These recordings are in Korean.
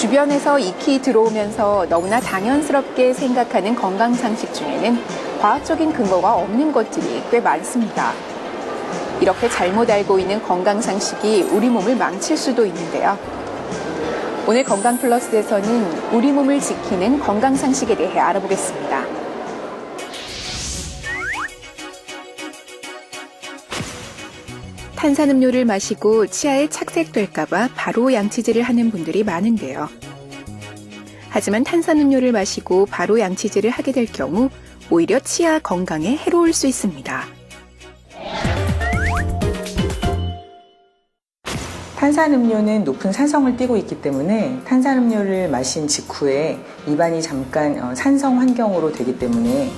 주변에서 익히 들어오면서 너무나 당연스럽게 생각하는 건강 상식 중에는 과학적인 근거가 없는 것들이 꽤 많습니다. 이렇게 잘못 알고 있는 건강 상식이 우리 몸을 망칠 수도 있는데요. 오늘 건강플러스에서는 우리 몸을 지키는 건강 상식에 대해 알아보겠습니다. 탄산음료를 마시고 치아에 착색될까봐 바로 양치질을 하는 분들이 많은데요. 하지만 탄산음료를 마시고 바로 양치질을 하게 될 경우 오히려 치아 건강에 해로울 수 있습니다. 탄산음료는 높은 산성을 띠고 있기 때문에 탄산음료를 마신 직후에 입안이 잠깐 산성 환경으로 되기 때문에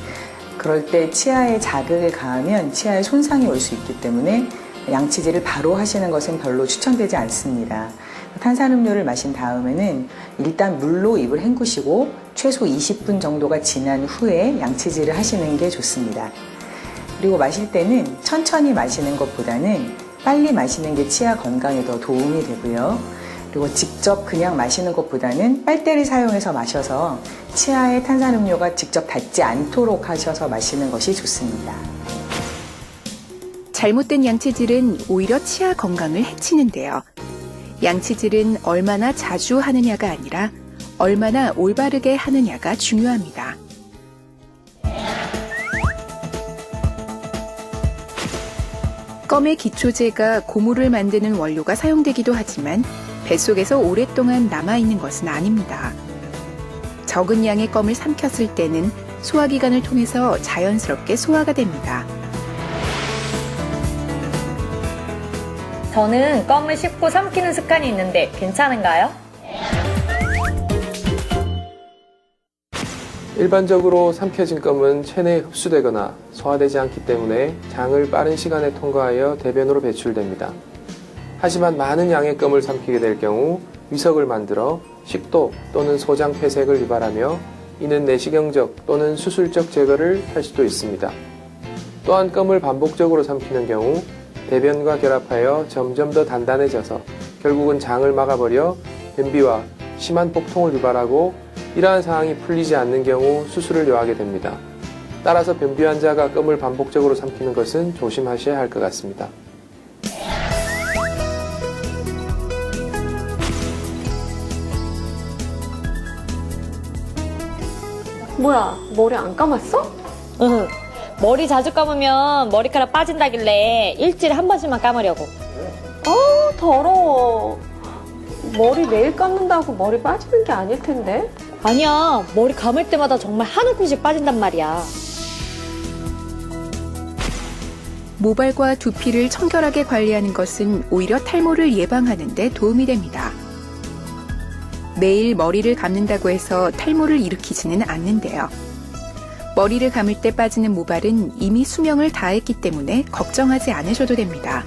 그럴 때 치아에 자극을 가하면 치아에 손상이 올 수 있기 때문에 양치질을 바로 하시는 것은 별로 추천되지 않습니다. 탄산음료를 마신 다음에는 일단 물로 입을 헹구시고 최소 20분 정도가 지난 후에 양치질을 하시는 게 좋습니다. 그리고 마실 때는 천천히 마시는 것보다는 빨리 마시는 게 치아 건강에 더 도움이 되고요. 그리고 직접 그냥 마시는 것보다는 빨대를 사용해서 마셔서 치아에 탄산음료가 직접 닿지 않도록 하셔서 마시는 것이 좋습니다. 잘못된 양치질은 오히려 치아 건강을 해치는데요. 양치질은 얼마나 자주 하느냐가 아니라 얼마나 올바르게 하느냐가 중요합니다. 껌의 기초제가 고무를 만드는 원료가 사용되기도 하지만 뱃속에서 오랫동안 남아있는 것은 아닙니다. 적은 양의 껌을 삼켰을 때는 소화기관을 통해서 자연스럽게 소화가 됩니다. 저는 껌을 씹고 삼키는 습관이 있는데 괜찮은가요? 일반적으로 삼켜진 껌은 체내에 흡수되거나 소화되지 않기 때문에 장을 빠른 시간에 통과하여 대변으로 배출됩니다. 하지만 많은 양의 껌을 삼키게 될 경우 위석을 만들어 식도 또는 소장 폐색을 유발하며 이는 내시경적 또는 수술적 제거를 할 수도 있습니다. 또한 껌을 반복적으로 삼키는 경우 대변과 결합하여 점점 더 단단해져서 결국은 장을 막아버려 변비와 심한 복통을 유발하고 이러한 상황이 풀리지 않는 경우 수술을 요하게 됩니다. 따라서 변비 환자가 껌을 반복적으로 삼키는 것은 조심하셔야 할 것 같습니다. 뭐야, 머리 안 감았어? 응. 머리 자주 감으면 머리카락 빠진다길래 일주일에 한 번씩만 감으려고. 더러워. 머리 매일 감는다고 머리 빠지는 게 아닐 텐데. 아니야, 머리 감을 때마다 정말 한 움큼씩 빠진단 말이야. 모발과 두피를 청결하게 관리하는 것은 오히려 탈모를 예방하는 데 도움이 됩니다. 매일 머리를 감는다고 해서 탈모를 일으키지는 않는데요. 머리를 감을 때 빠지는 모발은 이미 수명을 다했기 때문에 걱정하지 않으셔도 됩니다.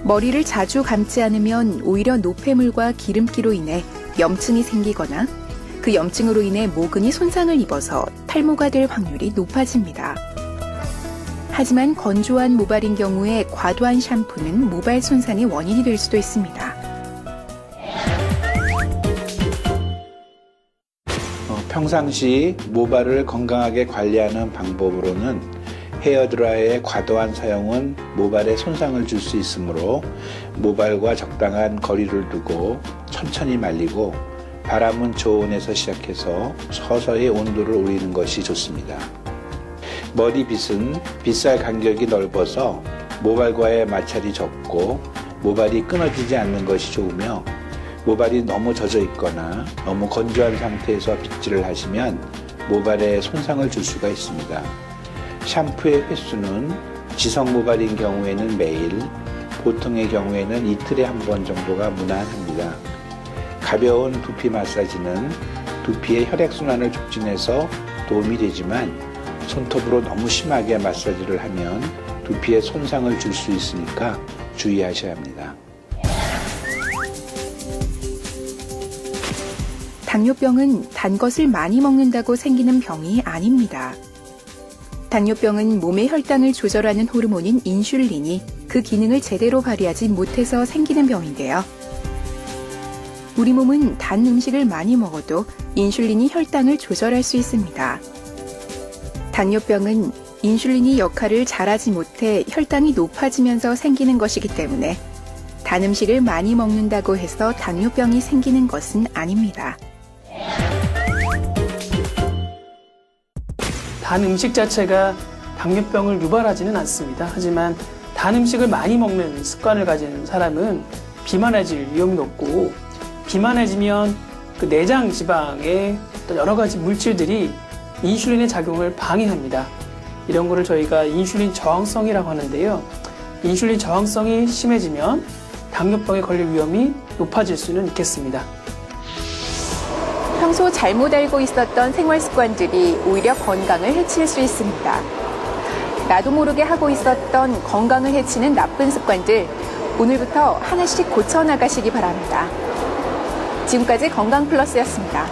머리를 자주 감지 않으면 오히려 노폐물과 기름기로 인해 염증이 생기거나 그 염증으로 인해 모근이 손상을 입어서 탈모가 될 확률이 높아집니다. 하지만 건조한 모발인 경우에 과도한 샴푸는 모발 손상의 원인이 될 수도 있습니다. 평상시 모발을 건강하게 관리하는 방법으로는 헤어드라이어의 과도한 사용은 모발에 손상을 줄 수 있으므로 모발과 적당한 거리를 두고 천천히 말리고 바람은 저온에서 시작해서 서서히 온도를 올리는 것이 좋습니다. 머리빗은 빗살 간격이 넓어서 모발과의 마찰이 적고 모발이 끊어지지 않는 것이 좋으며 모발이 너무 젖어 있거나 너무 건조한 상태에서 빗질을 하시면 모발에 손상을 줄 수가 있습니다. 샴푸의 횟수는 지성 모발인 경우에는 매일, 보통의 경우에는 이틀에 한 번 정도가 무난합니다. 가벼운 두피 마사지는 두피의 혈액순환을 촉진해서 도움이 되지만 손톱으로 너무 심하게 마사지를 하면 두피에 손상을 줄 수 있으니까 주의하셔야 합니다. 당뇨병은 단 것을 많이 먹는다고 생기는 병이 아닙니다. 당뇨병은 몸의 혈당을 조절하는 호르몬인 인슐린이 그 기능을 제대로 발휘하지 못해서 생기는 병인데요. 우리 몸은 단 음식을 많이 먹어도 인슐린이 혈당을 조절할 수 있습니다. 당뇨병은 인슐린이 역할을 잘하지 못해 혈당이 높아지면서 생기는 것이기 때문에 단 음식을 많이 먹는다고 해서 당뇨병이 생기는 것은 아닙니다. 단 음식 자체가 당뇨병을 유발하지는 않습니다. 하지만 단 음식을 많이 먹는 습관을 가진 사람은 비만해질 위험이 높고, 비만해지면 그 내장 지방의 어떤 여러 가지 물질들이 인슐린의 작용을 방해합니다. 이런 거를 저희가 인슐린 저항성이라고 하는데요. 인슐린 저항성이 심해지면 당뇨병에 걸릴 위험이 높아질 수는 있겠습니다. 평소 잘못 알고 있었던 생활 습관들이 오히려 건강을 해칠 수 있습니다. 나도 모르게 하고 있었던 건강을 해치는 나쁜 습관들, 오늘부터 하나씩 고쳐나가시기 바랍니다. 지금까지 건강플러스였습니다.